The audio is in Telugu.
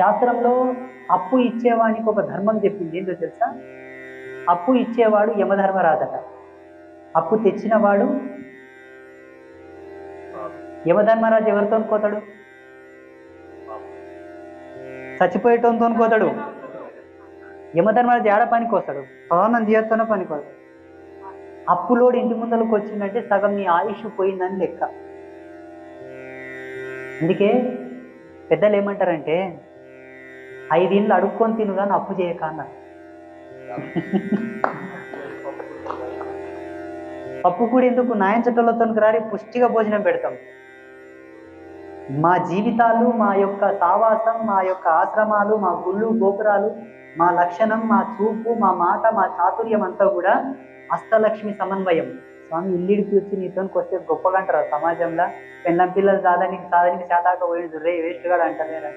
శాస్త్రంలో అప్పు ఇచ్చేవానికి ఒక ధర్మం చెప్పింది. ఏంటో తెలుసా? అప్పు ఇచ్చేవాడు యమధర్మరాజట, అప్పు తెచ్చినవాడు యమధర్మరాజు ఎవరితో కోతాడు? చచ్చిపోయేటోతో కోతాడు. యమధర్మరాజు ఏడ పనికి వస్తాడు? పవనం చేయతోనే పనికి వస్తాడు. అప్పులోడు ఇంటి ముందరకు వచ్చిందంటే సగం నీ ఆయుష్ పోయిందని లెక్క. అందుకే పెద్దలు ఏమంటారంటే 5 ఏళ్ళు అడుక్కొని తినుగాని అప్పు చేయక అన్నారు. అప్పు కూడా ఎందుకు? నాయంచటోళ్ళతో రారి పుష్టిగా భోజనం పెడతాం. మా జీవితాలు, మా యొక్క సావాసం, మా యొక్క ఆశ్రమాలు, మా గుళ్ళు గోపురాలు, మా లక్షణం, మా చూపు, మా మాట, మా చాతుర్యం అంతా కూడా అష్టలక్ష్మి సమన్వయం. స్వామి ఇల్లుడికి వచ్చి నీతోనికి వస్తే గొప్పగా అంటారు సమాజంలో. పెళ్ళం పిల్లలు సాధనికి చేతాక పోయింది రే వేస్ట్ గా అంటారు.